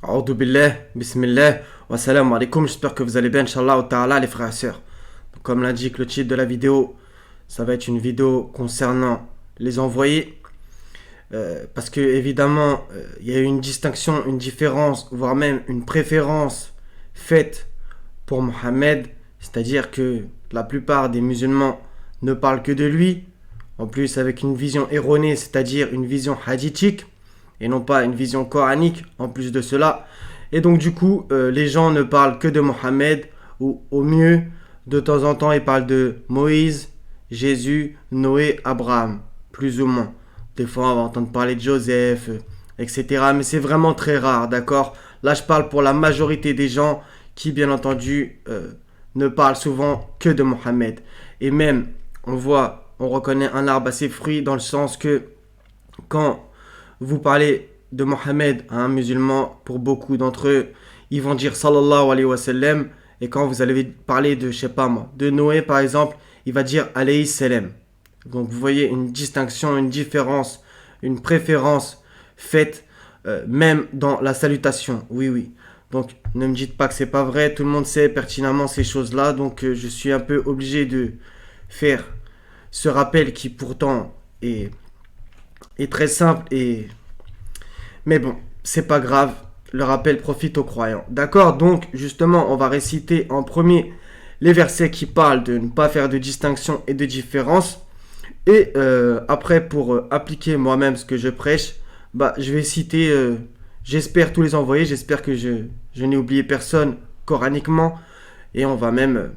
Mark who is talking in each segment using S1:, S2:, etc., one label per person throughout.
S1: A'udhu billah, bismillah, wa salam alaikum, j'espère que vous allez bien, Inch'Allah ta'ala, les frères et sœurs. Donc, comme l'indique le titre de la vidéo, ça va être une vidéo concernant les envoyés. Parce que, évidemment, il y a une distinction, une différence, voire même une préférence faite pour Mohammed. C'est-à-dire que la plupart des musulmans ne parlent que de lui. En plus, avec une vision erronée, c'est-à-dire une vision hadithique et non pas une vision coranique en plus de cela. Et donc du coup, les gens ne parlent que de Mohammed, ou au mieux, de temps en temps, ils parlent de Moïse, Jésus, Noé, Abraham, plus ou moins. Des fois, on va entendre parler de Joseph, etc. Mais c'est vraiment très rare, d'accord? Là, je parle pour la majorité des gens qui, bien entendu, ne parlent souvent que de Mohammed. Et même, on reconnaît un arbre à ses fruits dans le sens que quand vous parlez de Mohammed à un musulman, pour beaucoup d'entre eux, ils vont dire sallallahu alayhi wa sallam. Et quand vous allez parler de, je sais pas moi, de Noé par exemple, il va dire alayhi salam. Donc vous voyez une distinction, une différence, une préférence faite même dans la salutation. Oui, oui. Donc ne me dites pas que c'est pas vrai, tout le monde sait pertinemment ces choses-là. Donc je suis un peu obligé de faire ce rappel qui pourtant est très simple mais bon, c'est pas grave, le rappel profite aux croyants. D'accord? Donc, justement, on va réciter en premier les versets qui parlent de ne pas faire de distinction et de différence. Et après, pour appliquer moi-même ce que je prêche, je vais citer, j'espère tous les envoyer, j'espère que je n'ai oublié personne coraniquement. Et on va même,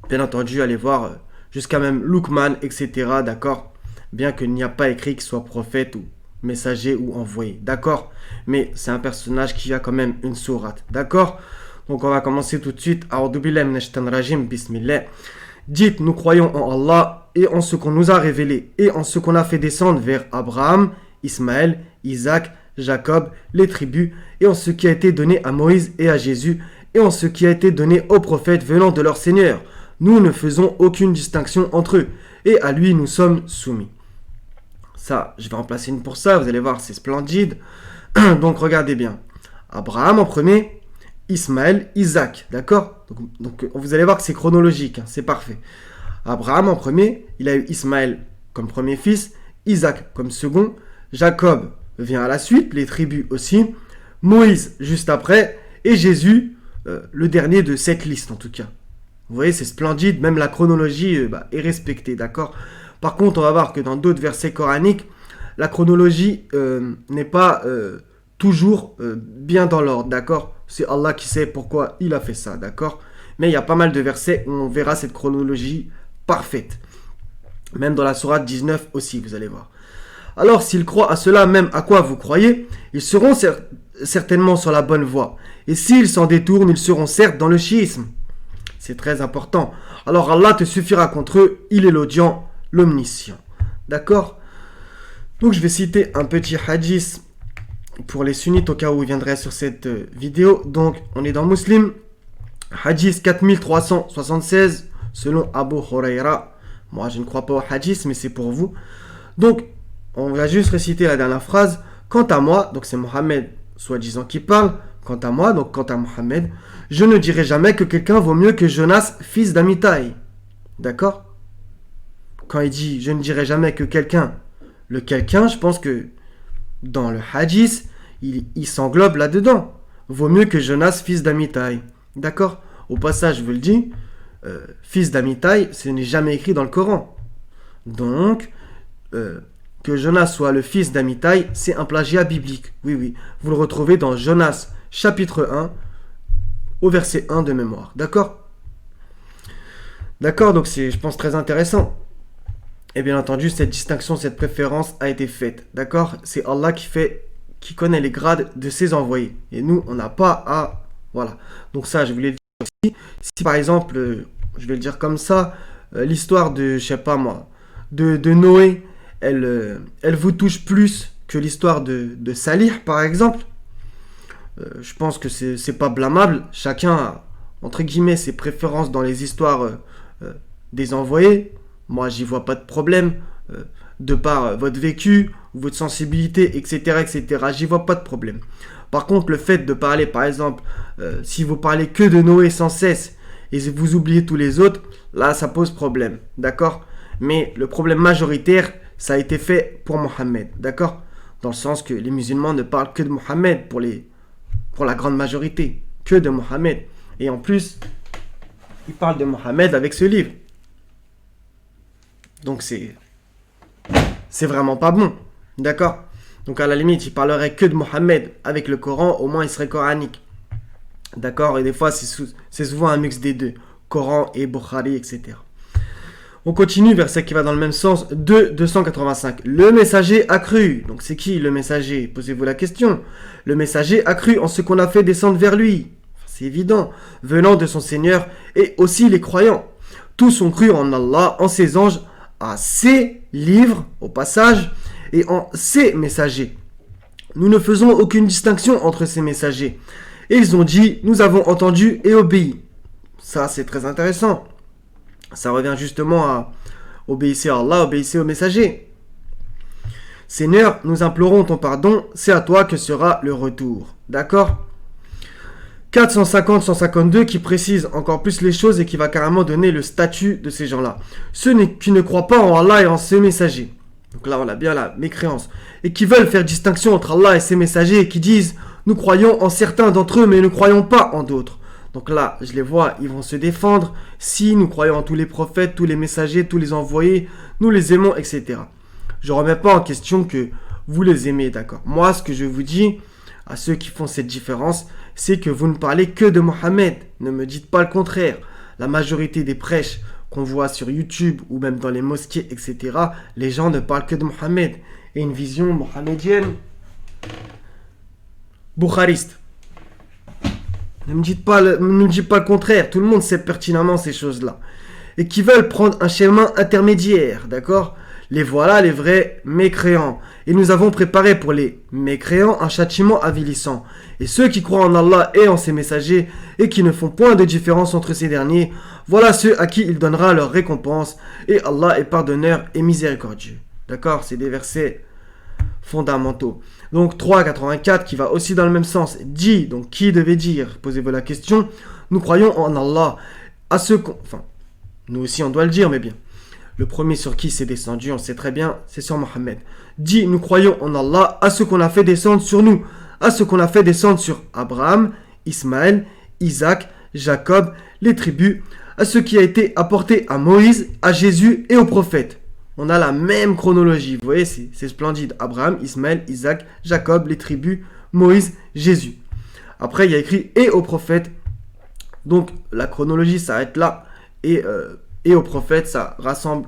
S1: bien entendu, aller voir jusqu'à même Luqman, etc. D'accord? Bien qu'il n'y a pas écrit qu'il soit prophète ou messager ou envoyé, d'accord? Mais c'est un personnage qui a quand même une sourate, d'accord? Donc on va commencer tout de suite. A'udhu billahi minash shaitanir rajim, bismillah. Dites, nous croyons en Allah et en ce qu'on nous a révélé et en ce qu'on a fait descendre vers Abraham, Ismaël, Isaac, Jacob, les tribus, et en ce qui a été donné à Moïse et à Jésus, et en ce qui a été donné aux prophètes venant de leur Seigneur. Nous ne faisons aucune distinction entre eux, et à lui nous sommes soumis. Ça, je vais en placer une pour ça, vous allez voir, c'est splendide. Donc regardez bien. Abraham en premier, Ismaël, Isaac, d'accord? Donc vous allez voir que c'est chronologique, hein, c'est parfait. Abraham en premier, il a eu Ismaël comme premier fils, Isaac comme second, Jacob vient à la suite, les tribus aussi, Moïse juste après, et Jésus, le dernier de cette liste en tout cas. Vous voyez, c'est splendide, même la chronologie est respectée, d'accord? Par contre, on va voir que dans d'autres versets coraniques, la chronologie n'est pas toujours bien dans l'ordre, d'accord? C'est Allah qui sait pourquoi il a fait ça, d'accord? Mais il y a pas mal de versets où on verra cette chronologie parfaite. Même dans la sourate 19 aussi, vous allez voir. Alors, s'ils croient à cela, même à quoi vous croyez, ils seront certainement sur la bonne voie. Et s'ils s'en détournent, ils seront certes dans le chiisme. C'est très important. Alors Allah te suffira contre eux, il est l'audient, l'omniscient. D'accord? Donc je vais citer un petit hadith pour les sunnites au cas où ils viendraient sur cette vidéo. Donc on est dans Muslim, hadith 4376 selon Abu Huraira. Moi je ne crois pas au hadith mais c'est pour vous. Donc on va juste réciter la dernière phrase. Quant à moi, donc c'est Mohammed soi-disant qui parle. Quant à moi, donc quant à Mohammed, je ne dirai jamais que quelqu'un vaut mieux que Jonas, fils d'Amitai. D'accord? Quand il dit je ne dirai jamais que quelqu'un, le quelqu'un, je pense que dans le hadith, il s'englobe là-dedans. Vaut mieux que Jonas, fils d'Amitai. D'accord? Au passage, je vous le dis, fils d'Amitai, ce n'est jamais écrit dans le Coran. Donc, que Jonas soit le fils d'Amitai, c'est un plagiat biblique. Oui, oui. Vous le retrouvez dans Jonas, chapitre 1, au verset 1 de mémoire. D'accord? D'accord, donc c'est, je pense, très intéressant. Et bien entendu, cette distinction, cette préférence a été faite. D'accord? C'est Allah qui connaît les grades de ses envoyés. Et nous, on n'a pas à... Voilà. Donc ça, je voulais le dire aussi. Si par exemple, je vais le dire comme ça, l'histoire de, je sais pas moi, de Noé, elle vous touche plus que l'histoire de Salih, par exemple, je pense que c'est pas blâmable. Chacun a, entre guillemets, ses préférences dans les histoires des envoyés. Moi, j'y vois pas de problème. De par votre vécu, votre sensibilité, etc., etc. J'y vois pas de problème. Par contre, le fait de parler, par exemple, si vous parlez que de Noé sans cesse et vous oubliez tous les autres, là, ça pose problème, d'accord? Mais le problème majoritaire, ça a été fait pour Mohammed, d'accord? Dans le sens que les musulmans ne parlent que de Mohammed pour la grande majorité, que de Mohammed. Et en plus, ils parlent de Mohammed avec ce livre. Donc c'est vraiment pas bon, d'accord? Donc à la limite, ils parleraient que de Mohammed avec le Coran, au moins il serait coranique. D'accord? Et des fois, c'est souvent un mix des deux, Coran et Bukhari, etc. On continue, verset qui va dans le même sens, 285. Le messager a cru. Donc c'est qui le messager? Posez-vous la question. Le messager a cru en ce qu'on a fait descendre vers lui. C'est évident, venant de son Seigneur, et aussi les croyants. Tous ont cru en Allah, en ses anges, à ses livres, au passage, et en ses messagers. Nous ne faisons aucune distinction entre ces messagers. Et ils ont dit, nous avons entendu et obéi. Ça, c'est très intéressant. Ça revient justement à obéissez à Allah, obéissez aux messagers. Seigneur, nous implorons ton pardon, c'est à toi que sera le retour. D'accord? 450-152 qui précise encore plus les choses et qui va carrément donner le statut de ces gens-là. Ceux qui ne croient pas en Allah et en ses messagers. Donc là, on a bien la mécréance. Et qui veulent faire distinction entre Allah et ses messagers et qui disent « Nous croyons en certains d'entre eux, mais ne croyons pas en d'autres. » Donc là, je les vois, ils vont se défendre. Si nous croyons en tous les prophètes, tous les messagers, tous les envoyés, nous les aimons, etc. Je ne remets pas en question que vous les aimez, d'accord. Moi, ce que je vous dis à ceux qui font cette différence, c'est que vous ne parlez que de Mohammed. Ne me dites pas le contraire. La majorité des prêches qu'on voit sur YouTube ou même dans les mosquées, etc., les gens ne parlent que de Mohammed. Et une vision mohammedienne bukhariste. Ne me dites pas le contraire. Tout le monde sait pertinemment ces choses-là. Et qui veulent prendre un chemin intermédiaire, d'accord? Les voilà les vrais mécréants. Et nous avons préparé pour les mécréants un châtiment avilissant. Et ceux qui croient en Allah et en ses messagers et qui ne font point de différence entre ces derniers, voilà ceux à qui il donnera leur récompense. Et Allah est pardonneur et miséricordieux. D'accord? C'est des versets fondamentaux. Donc 3,84 qui va aussi dans le même sens. Dit, donc qui devait dire? Posez-vous la question. Nous croyons en Allah. Enfin, nous aussi on doit le dire, mais bien. Le premier sur qui c'est descendu, on sait très bien, c'est sur Mohammed. Dit, nous croyons en Allah, à ce qu'on a fait descendre sur nous, à ce qu'on a fait descendre sur Abraham, Ismaël, Isaac, Jacob, les tribus, à ce qui a été apporté à Moïse, à Jésus et aux prophètes. On a la même chronologie, vous voyez, c'est splendide. Abraham, Ismaël, Isaac, Jacob, les tribus, Moïse, Jésus. Après, il y a écrit et aux prophètes. Donc, la chronologie s'arrête là. Et aux prophètes, ça rassemble,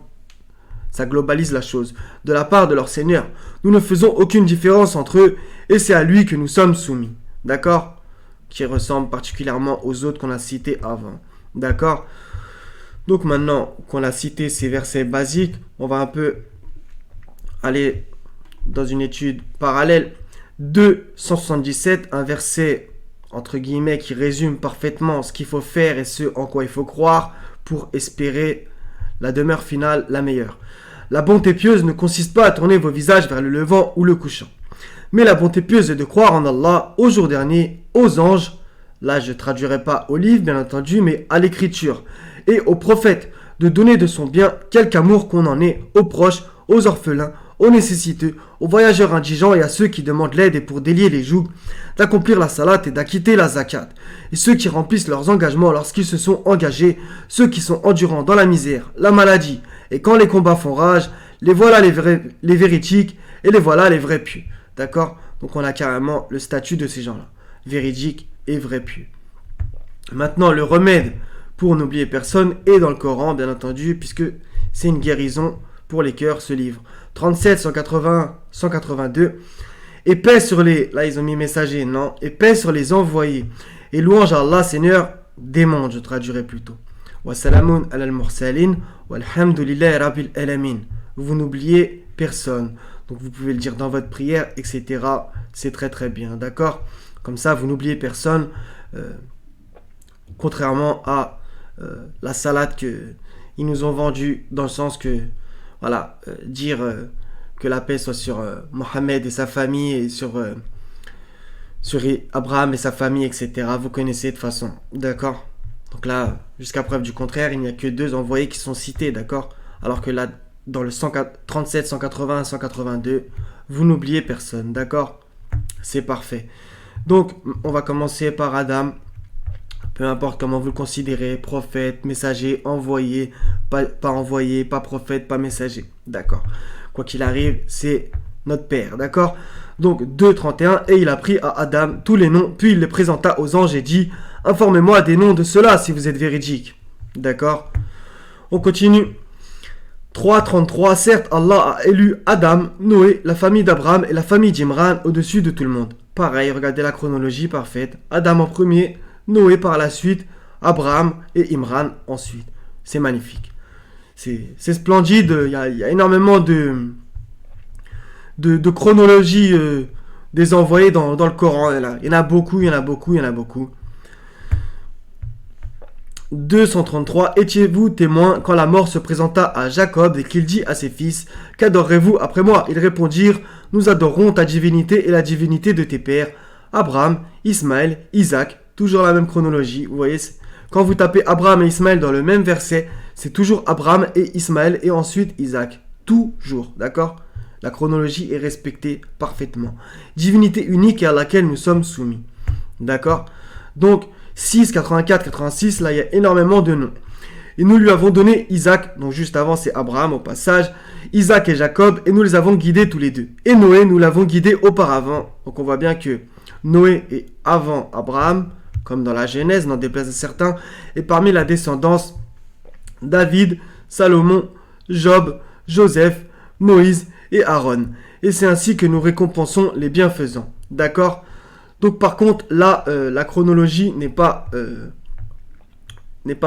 S1: ça globalise la chose. De la part de leur Seigneur, nous ne faisons aucune différence entre eux et c'est à lui que nous sommes soumis. D'accord? Qui ressemble particulièrement aux autres qu'on a cités avant. D'accord? Donc maintenant qu'on a cité ces versets basiques, on va un peu aller dans une étude parallèle. 277, un verset entre guillemets qui résume parfaitement ce qu'il faut faire et ce en quoi il faut croire pour espérer la demeure finale la meilleure. La bonté pieuse ne consiste pas à tourner vos visages vers le levant ou le couchant. Mais la bonté pieuse est de croire en Allah, au jour dernier, aux anges, là je ne traduirai pas au livre bien entendu, mais à l'écriture, et aux prophètes, de donner de son bien quelque amour qu'on en ait aux proches, aux orphelins, aux nécessiteux, aux voyageurs indigents et à ceux qui demandent l'aide et pour délier les jougs, d'accomplir la salat et d'acquitter la zakat, et ceux qui remplissent leurs engagements lorsqu'ils se sont engagés, ceux qui sont endurants dans la misère, la maladie, et quand les combats font rage, les voilà les véridiques et les voilà les vrais pieux. D'accord? Donc on a carrément le statut de ces gens-là, véridiques et vrais pieux. Maintenant, le remède pour n'oublier personne est dans le Coran, bien entendu, puisque c'est une guérison pour les cœurs, ce livre. 37, 181, 182. Et paix sur les... Là, ils ont mis messager, non. Et paix sur les envoyés. Et louange à Allah, Seigneur des mondes, je traduirai plutôt. Wa salamun ala al-mursalin, walhamdulillahi rabbil alamin. Vous n'oubliez personne. Donc, vous pouvez le dire dans votre prière, etc. C'est très très bien, d'accord? Comme ça, vous n'oubliez personne. Contrairement à la salade qu'ils nous ont vendue, dans le sens que... Voilà, dire que la paix soit sur Mohammed et sa famille et sur sur Abraham et sa famille, etc. Vous connaissez de toute façon, d'accord? Donc là, jusqu'à preuve du contraire, il n'y a que 2 envoyés qui sont cités, d'accord? Alors que là, dans le 137, 180, 182, vous n'oubliez personne, d'accord? C'est parfait. Donc, on va commencer par Adam. Peu importe comment vous le considérez, prophète, messager, envoyé, pas envoyé, pas prophète, pas messager. D'accord. Quoi qu'il arrive, c'est notre Père. D'accord. Donc 2.31, et il a pris à Adam tous les noms, puis il les présenta aux anges et dit, informez-moi des noms de ceux-là si vous êtes véridiques. D'accord. On continue. 3.33, certes, Allah a élu Adam, Noé, la famille d'Abraham et la famille d'Imran au-dessus de tout le monde. Pareil, regardez la chronologie parfaite. Adam en premier, Noé par la suite, Abraham et Imran ensuite. C'est magnifique. C'est splendide. Il y a énormément de chronologie des envoyés dans le Coran. Il y en a beaucoup, il y en a beaucoup, il y en a beaucoup. 233. Étiez-vous témoin quand la mort se présenta à Jacob et qu'il dit à ses fils, qu'adorerez-vous après moi? Ils répondirent, nous adorons ta divinité et la divinité de tes pères, Abraham, Ismaël, Isaac. Toujours la même chronologie, vous voyez, quand vous tapez Abraham et Ismaël dans le même verset, c'est toujours Abraham et Ismaël et ensuite Isaac. Toujours, d'accord? La chronologie est respectée parfaitement. Divinité unique et à laquelle nous sommes soumis. D'accord? Donc, 6, 84, 86, là il y a énormément de noms. Et nous lui avons donné Isaac, donc juste avant c'est Abraham au passage, Isaac et Jacob, et nous les avons guidés tous les deux. Et Noé, nous l'avons guidé auparavant. Donc on voit bien que Noé est avant Abraham, comme dans la Genèse, n'en déplaise à certains, et parmi la descendance, David, Salomon, Job, Joseph, Moïse et Aaron. Et c'est ainsi que nous récompensons les bienfaisants. D'accord? Donc par contre, là, la chronologie n'est pas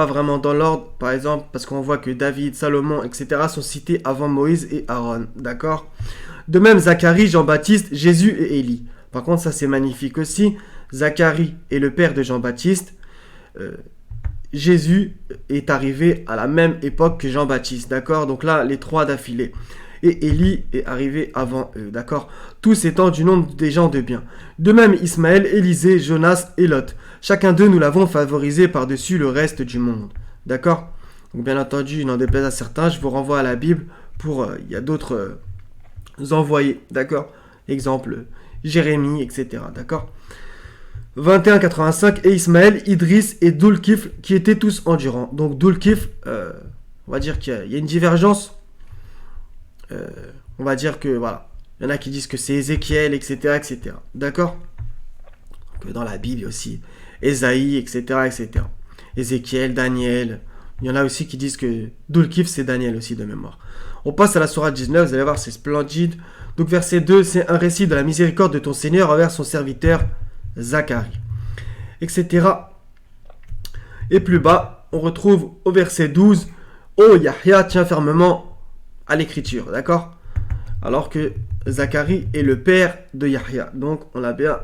S1: vraiment dans l'ordre, par exemple, parce qu'on voit que David, Salomon, etc. sont cités avant Moïse et Aaron. D'accord? De même, Zacharie, Jean-Baptiste, Jésus et Élie. Par contre, ça c'est magnifique aussi. Zacharie est le père de Jean-Baptiste. Jésus est arrivé à la même époque que Jean-Baptiste, d'accord? Donc là, les 3 d'affilée. Et Élie est arrivé avant eux, d'accord? Tous étant du nombre des gens de bien. De même, Ismaël, Élisée, Jonas et Lot. Chacun d'eux, nous l'avons favorisé par-dessus le reste du monde, d'accord? Donc bien entendu, n'en déplaise à certains, je vous renvoie à la Bible pour... Il y a d'autres envoyés, d'accord? Exemple, Jérémie, etc., d'accord? 21,85 et Ismaël, Idriss et Doulkifl qui étaient tous endurants. Donc Doulkifl, on va dire qu'il y a une divergence. On va dire que voilà, il y en a qui disent que c'est Ézéchiel, etc., etc. D'accord? Donc dans la Bible aussi, Ésaïe, etc., etc. Ézéchiel, Daniel. Il y en a aussi qui disent que Doulkifl c'est Daniel aussi de mémoire. On passe à la sourate 19, vous allez voir, c'est splendide. Donc verset 2, c'est un récit de la miséricorde de ton Seigneur envers son serviteur Zacharie, etc. Et plus bas, on retrouve au verset 12, ô Yahya, tiens fermement à l'écriture, d'accord? Alors que Zacharie est le père de Yahya. Donc on a bien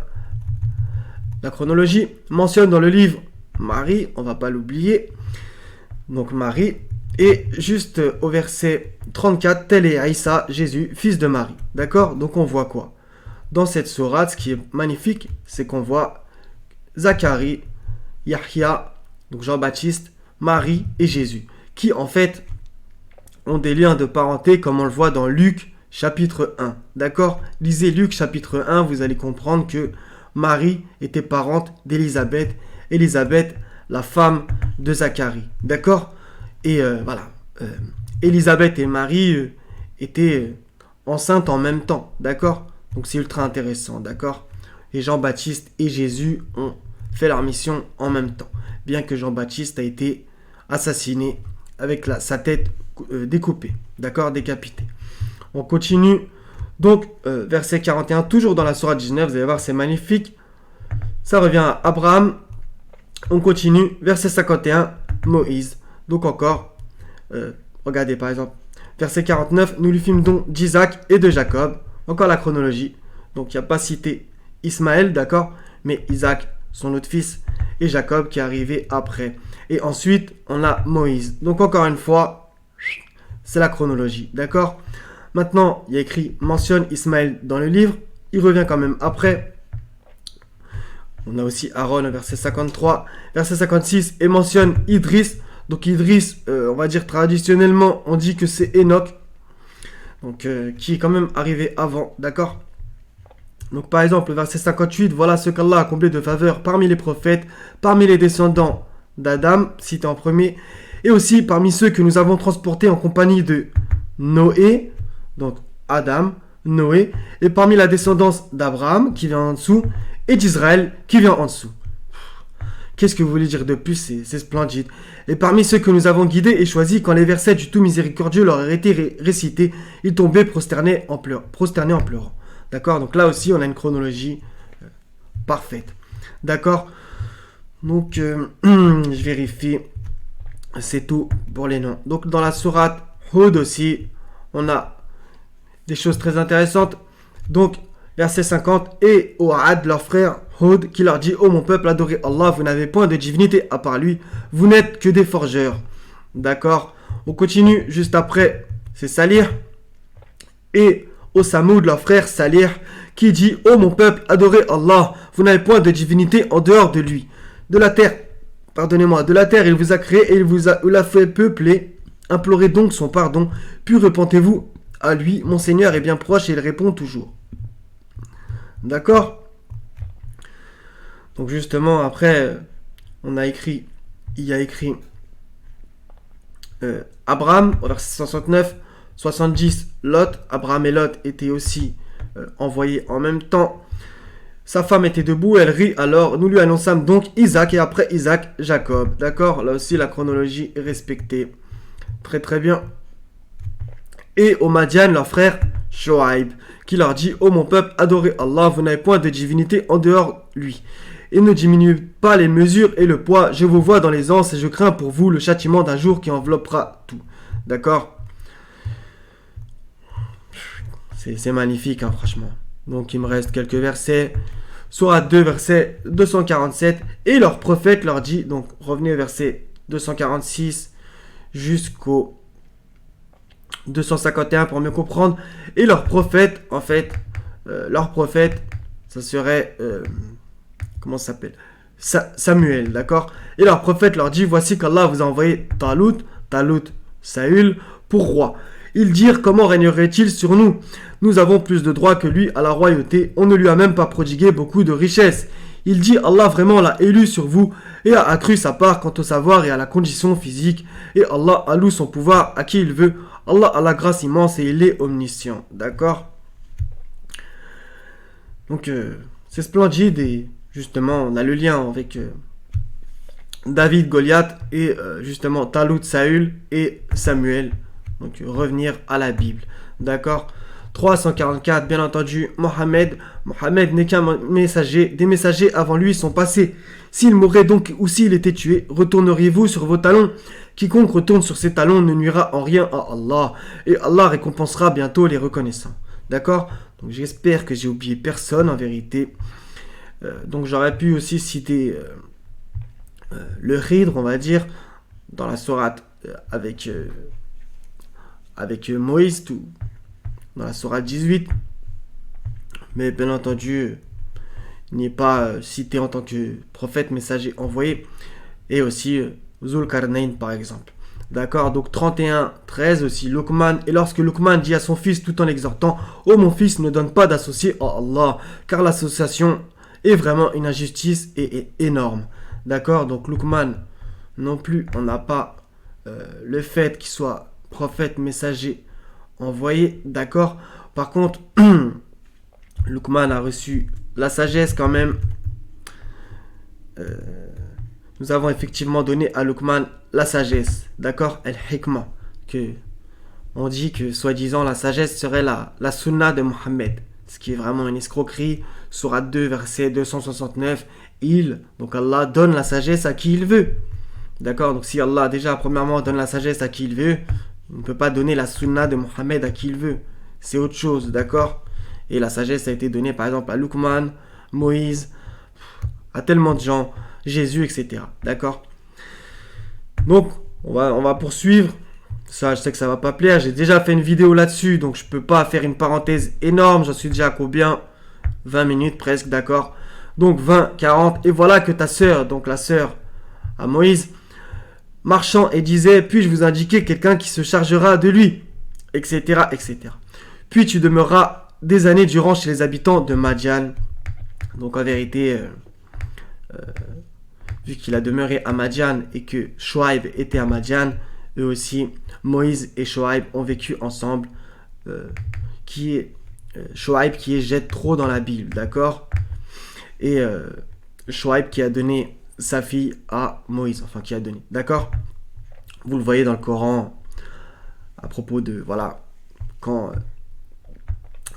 S1: la chronologie. Mentionne dans le livre Marie, on va pas l'oublier. Donc Marie. Et juste au verset 34, tel est Aïssa, Jésus, fils de Marie. D'accord? Donc on voit quoi? Dans cette sourate, ce qui est magnifique, c'est qu'on voit Zacharie, Yahya, donc Jean-Baptiste, Marie et Jésus, qui en fait ont des liens de parenté comme on le voit dans Luc chapitre 1. D'accord? Lisez Luc chapitre 1, vous allez comprendre que Marie était parente d'Élisabeth, Élisabeth, la femme de Zacharie. D'accord? Et voilà, Élisabeth et Marie étaient enceintes en même temps. D'accord? Donc c'est ultra intéressant, d'accord? Et Jean-Baptiste et Jésus ont fait leur mission en même temps. Bien que Jean-Baptiste a été assassiné avec sa tête découpée, d'accord? Décapitée. On continue. Donc, verset 41, toujours dans la sourate 19, vous allez voir, c'est magnifique. Ça revient à Abraham. On continue. Verset 51, Moïse. Donc encore, regardez par exemple, verset 49, nous lui fîmes don d'Isaac et de Jacob. Encore la chronologie. Donc il n'y a pas cité Ismaël, d'accord, mais Isaac, son autre fils, et Jacob qui est arrivé après. Et ensuite, on a Moïse. Donc encore une fois, c'est la chronologie, d'accord? Maintenant, il y a écrit, mentionne Ismaël dans le livre. Il revient quand même après. On a aussi Aaron, verset 53. Verset 56, et mentionne Idriss. Donc Idriss, on va dire traditionnellement, on dit que c'est Enoch. Donc, qui est quand même arrivé avant, d'accord? Donc par exemple, verset 58, voilà ce qu'Allah a comblé de faveur parmi les prophètes, parmi les descendants d'Adam, cité en premier, et aussi parmi ceux que nous avons transportés en compagnie de Noé, donc Adam, Noé, et parmi la descendance d'Abraham, qui vient en dessous, et d'Israël, qui vient en dessous. Qu'est-ce que vous voulez dire de plus? C'est splendide. Et parmi ceux que nous avons guidés et choisis, quand les versets du tout miséricordieux leur auraient été récités, ils tombaient prosternés en pleurant. D'accord? Donc là aussi, on a une chronologie parfaite. D'accord? Donc, je vérifie. C'est tout pour les noms. Donc, dans la sourate Hud aussi, on a des choses très intéressantes. Donc, verset 50. Et au Had, leur frère Hud, qui leur dit: ô mon peuple, adorez Allah, vous n'avez point de divinité à part lui. Vous n'êtes que des forgeurs. D'accord? On continue juste après. C'est Salih. Et au Samoud, leur frère Salih, qui dit: ô mon peuple, adorez Allah, vous n'avez point de divinité en dehors de lui. De la terre, il vous a créé et il vous l'a fait peupler. Implorez donc son pardon, puis repentez-vous à lui. Mon Seigneur est bien proche et il répond toujours. D'accord? Donc justement, après, il y a écrit Abraham, au verset 69, 70, Lot. Abraham et Lot étaient aussi envoyés en même temps. Sa femme était debout, elle rit, alors nous lui annonçâmes donc Isaac, et après Isaac, Jacob. D'accord? Là aussi, la chronologie est respectée. Très très bien. Et au Madian, leur frère Shoaib, qui leur dit: ô mon peuple, adorez Allah, vous n'avez point de divinité en dehors lui. Et ne diminuez pas les mesures et le poids, je vous vois dans les anses et je crains pour vous le châtiment d'un jour qui enveloppera tout. D'accord? C'est magnifique, hein, franchement. Donc il me reste quelques versets. Sourate 2, verset 247. Et leur prophète leur dit, donc revenez au verset 246 jusqu'au 251 pour mieux comprendre. Et leur prophète, en fait, ça serait, comment ça s'appelle, Samuel, d'accord? Et leur prophète leur dit: voici qu'Allah vous a envoyé Talut, Saül, pour roi. Ils dirent: comment régnerait-il sur nous? Nous avons plus de droits que lui à la royauté. On ne lui a même pas prodigué beaucoup de richesses. Il dit: Allah vraiment l'a élu sur vous et a accru sa part quant au savoir et à la condition physique. Et Allah alloue son pouvoir à qui il veut. Allah a la grâce immense et il est omniscient. D'accord? Donc, c'est splendide et justement, on a le lien avec David, Goliath et justement Talut, Saül et Samuel. Donc, revenir à la Bible. D'accord? 344, bien entendu, Mohammed n'est qu'un messager. Des messagers avant lui sont passés. S'il mourait donc ou s'il était tué, retourneriez-vous sur vos talons? Quiconque retourne sur ses talons ne nuira en rien à Allah. Et Allah récompensera bientôt les reconnaissants. D'accord? Donc j'espère que j'ai oublié personne en vérité. Donc j'aurais pu aussi citer le Khidr, on va dire, dans la sourate avec Moïse, tout, dans la sourate 18. Mais bien entendu, il n'est pas cité en tant que prophète, messager envoyé. Et aussi Zulkarnain par exemple. D'accord? Donc 31, 13 aussi, Luqman. Et lorsque Luqman dit à son fils tout en l'exhortant: ô mon fils, ne donne pas d'associé à Allah, car l'association est vraiment une injustice et est énorme. D'accord? Donc Luqman, non plus, on n'a pas le fait qu'il soit prophète, messager, envoyé. D'accord? Par contre, Luqman a reçu la sagesse quand même. Nous avons effectivement donné à Luqman la sagesse, d'accord? El-Hikmah, que on dit que soi-disant la sagesse serait la sunna de Mohammed, ce qui est vraiment une escroquerie. Sourate 2, verset 269, donc Allah donne la sagesse à qui il veut. D'accord? Donc si Allah déjà premièrement donne la sagesse à qui il veut, il ne peut pas donner la sunna de Mohammed à qui il veut. C'est autre chose, d'accord? Et la sagesse a été donnée par exemple à Luqman, Moïse, à tellement de gens, Jésus, etc. D'accord? Donc, on va poursuivre. Ça, je sais que ça va pas plaire. J'ai déjà fait une vidéo là-dessus, donc je peux pas faire une parenthèse énorme. J'en suis déjà à combien? 20 minutes presque, d'accord? Donc 20, 40. Et voilà que ta sœur, donc la sœur à Moïse, marchant et disait, puis-je vous indiquer quelqu'un qui se chargera de lui, etc., etc. Puis tu demeureras des années durant chez les habitants de Madian. Donc en vérité, vu qu'il a demeuré à Madian et que Shoaib était à Madian, eux aussi, Moïse et Shoaib ont vécu ensemble, Shoaib qui est jette trop dans la Bible, d'accord? Et Shoaib qui a donné sa fille à Moïse, enfin qui a donné, d'accord? Vous le voyez dans le Coran, à propos de, voilà, quand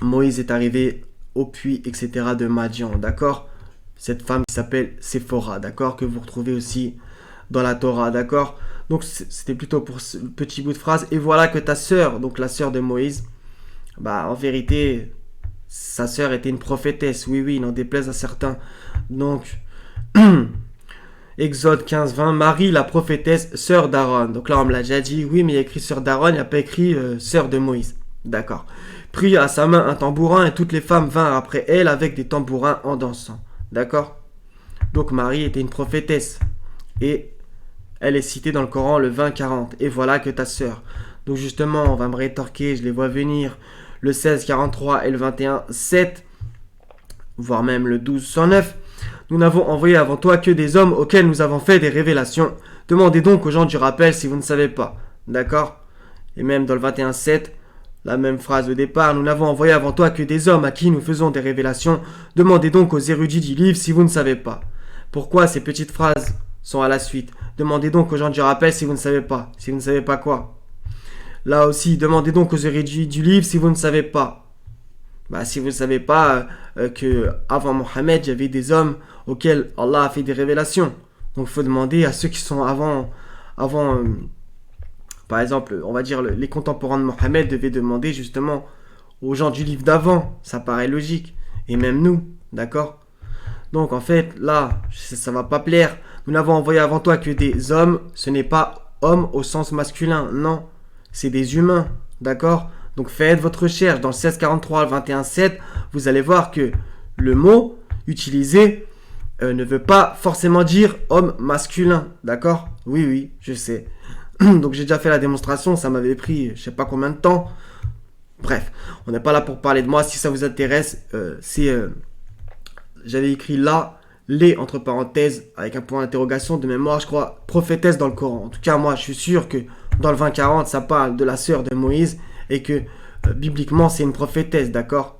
S1: Moïse est arrivé au puits, etc. de Madian, d'accord? Cette femme qui s'appelle Séphora, d'accord? Que vous retrouvez aussi dans la Torah, d'accord? Donc c'était plutôt pour ce petit bout de phrase. Et voilà que ta sœur, donc la sœur de Moïse, bah en vérité, sa sœur était une prophétesse, oui, oui, n'en déplaise à certains. Donc, Exode 15-20, Marie la prophétesse, sœur d'Aaron. Donc là on me l'a déjà dit, oui, mais il y a écrit sœur d'Aaron, il n'y a pas écrit sœur de Moïse. D'accord. Prit à sa main un tambourin et toutes les femmes vinrent après elle avec des tambourins en dansant. D'accord? Donc Marie était une prophétesse. Et elle est citée dans le Coran le 20-40. Et voilà que ta sœur. Donc justement, on va me rétorquer, je les vois venir. Le 16-43 et le 21-7, voire même le 12-109. Nous n'avons envoyé avant toi que des hommes auxquels nous avons fait des révélations. Demandez donc aux gens du rappel si vous ne savez pas. D'accord? Et même dans le 21-7, la même phrase au départ, nous n'avons envoyé avant toi que des hommes à qui nous faisons des révélations. Demandez donc aux érudits du livre si vous ne savez pas. Pourquoi ces petites phrases sont à la suite? Demandez donc aux gens du rappel si vous ne savez pas. Si vous ne savez pas quoi? Là aussi, demandez donc aux érudits du livre si vous ne savez pas. Bah, si vous ne savez pas que avant Mohammed, il y avait des hommes auxquels Allah a fait des révélations. Donc il faut demander à ceux qui sont avant par exemple, on va dire les contemporains de Mohammed devaient demander justement aux gens du livre d'avant. Ça paraît logique. Et même nous, d'accord? Donc en fait, là, ça va pas plaire. Nous n'avons envoyé avant toi que des hommes. Ce n'est pas homme au sens masculin, non. C'est des humains, d'accord? Donc faites votre recherche. Dans le 1643 le 21-7, vous allez voir que le mot utilisé ne veut pas forcément dire homme masculin, d'accord? Oui, oui, je sais. Donc j'ai déjà fait la démonstration, ça m'avait pris je sais pas combien de temps. Bref, on n'est pas là pour parler de moi. Si ça vous intéresse, j'avais écrit là, les entre parenthèses, avec un point d'interrogation de mémoire, je crois, prophétesse dans le Coran. En tout cas, moi, je suis sûr que dans le 20-40, ça parle de la sœur de Moïse et que bibliquement, c'est une prophétesse, d'accord?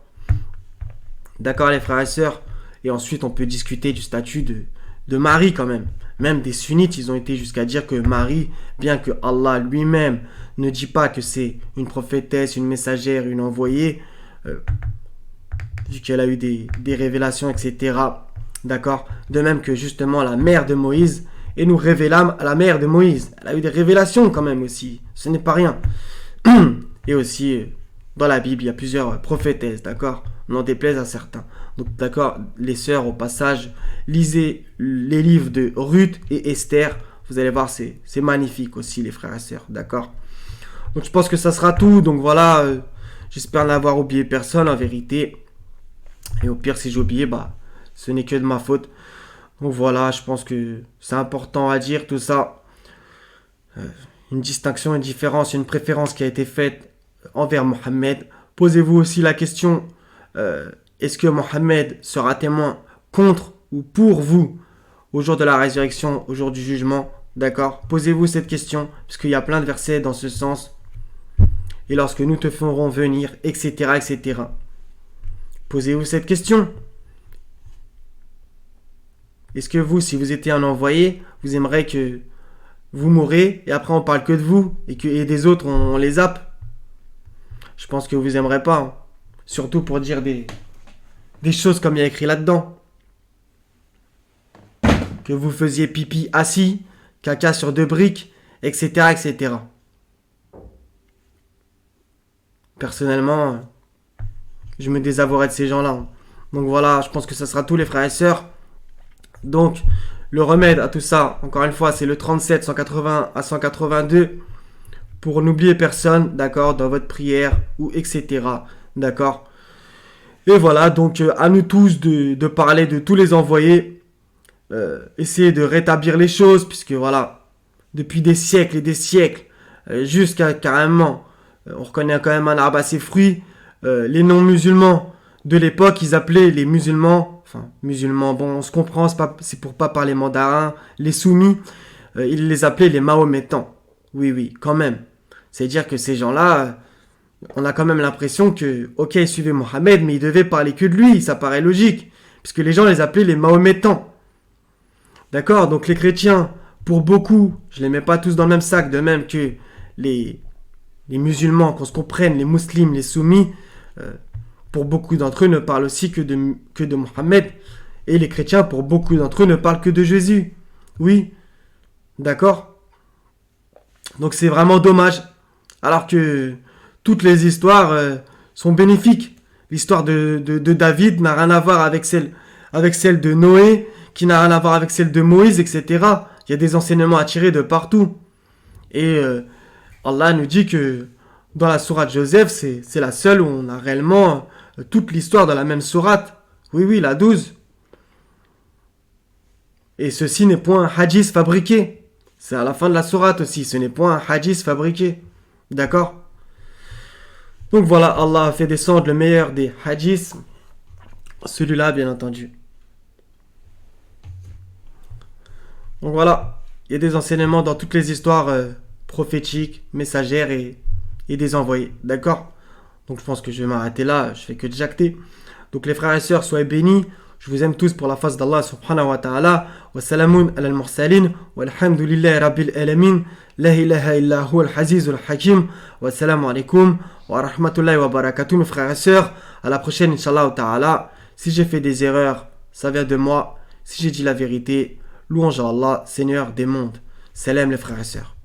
S1: D'accord, les frères et sœurs? Et ensuite, on peut discuter du statut de Marie quand même. Même des sunnites, ils ont été jusqu'à dire que Marie, bien que Allah lui-même ne dit pas que c'est une prophétesse, une messagère, une envoyée, vu qu'elle a eu des révélations, etc. D'accord? De même que justement la mère de Moïse, et nous révélâmes à la mère de Moïse. Elle a eu des révélations quand même aussi. Ce n'est pas rien. Et aussi, dans la Bible, il y a plusieurs prophétesses, d'accord? N'en déplaise à certains. Donc, d'accord, les sœurs, au passage, lisez les livres de Ruth et Esther. Vous allez voir, c'est magnifique aussi, les frères et sœurs, d'accord? Donc, je pense que ça sera tout. Donc, voilà, j'espère n'avoir oublié personne, en vérité. Et au pire, si j'ai oublié, bah, ce n'est que de ma faute. Donc, voilà, je pense que c'est important à dire, tout ça. Une distinction, une différence, une préférence qui a été faite envers Mohammed. Posez-vous aussi la question, est-ce que Mohammed sera témoin contre ou pour vous au jour de la résurrection, au jour du jugement? D'accord? Posez-vous cette question, parce qu'il y a plein de versets dans ce sens. Et lorsque nous te ferons venir, etc., etc. Posez-vous cette question. Est-ce que vous, si vous étiez un envoyé, vous aimeriez que vous mourrez et après on parle que de vous et des autres on les zappe? Je pense que vous aimerez pas, hein. Surtout pour dire des choses comme il y a écrit là-dedans. Que vous faisiez pipi assis, caca sur 2 briques, etc., etc. Personnellement, je me désavouerai de ces gens-là. Donc voilà, je pense que ça sera tout, les frères et sœurs. Donc, le remède à tout ça, encore une fois, c'est le 37, 180 à 182. Pour n'oublier personne, d'accord, dans votre prière, ou etc. D'accord? Et voilà, donc à nous tous de parler de tous les envoyés, essayer de rétablir les choses, puisque voilà, depuis des siècles et des siècles, jusqu'à carrément, on reconnaît quand même un arbre à ses fruits, les non-musulmans de l'époque, ils appelaient les musulmans, enfin musulmans, bon on se comprend, c'est pour pas parler mandarin, les soumis, ils les appelaient les mahométans. Oui, oui, quand même. C'est-à-dire que ces gens-là, on a quand même l'impression que, ok, ils suivaient Mohammed, mais ils devaient parler que de lui, ça paraît logique, puisque les gens les appelaient les mahométans. D'accord? Donc les chrétiens, pour beaucoup, je les mets pas tous dans le même sac, de même que les, les musulmans, qu'on se comprenne, les musulmans, les soumis, pour beaucoup d'entre eux ne parlent aussi que de Mohammed. Et les chrétiens, pour beaucoup d'entre eux, ne parlent que de Jésus. Oui, d'accord? Donc c'est vraiment dommage. Alors que toutes les histoires sont bénéfiques. L'histoire de David n'a rien à voir avec celle de Noé, qui n'a rien à voir avec celle de Moïse, etc. Il y a des enseignements à tirer de partout. Et Allah nous dit que dans la sourate Joseph, c'est la seule où on a réellement toute l'histoire dans la même sourate. Oui, oui, la 12. Et ceci n'est point un hadith fabriqué. C'est à la fin de la sourate aussi. Ce n'est point un hadith fabriqué. D'accord? Donc voilà, Allah a fait descendre le meilleur des hadiths. Celui-là, bien entendu. Donc voilà, il y a des enseignements dans toutes les histoires prophétiques, messagères et des envoyés. D'accord? Donc je pense que je vais m'arrêter là. Je fais que de jacter. Donc les frères et sœurs, soyez bénis. Je vous aime tous pour la face d'Allah subhanahu wa ta'ala. Wa salamun ala al-mursalin. Walhamdulillahi rabbil alamin. La ilaha illa huwa al-azizul hakim. Wa salamu alaikum. Wa rahmatullahi wa barakatuh mes frères et sœurs. À la prochaine inshallah ta'ala. Si j'ai fait des erreurs, ça vient de moi. Si j'ai dit la vérité, louange à Allah, Seigneur des mondes. Salam les frères et sœurs.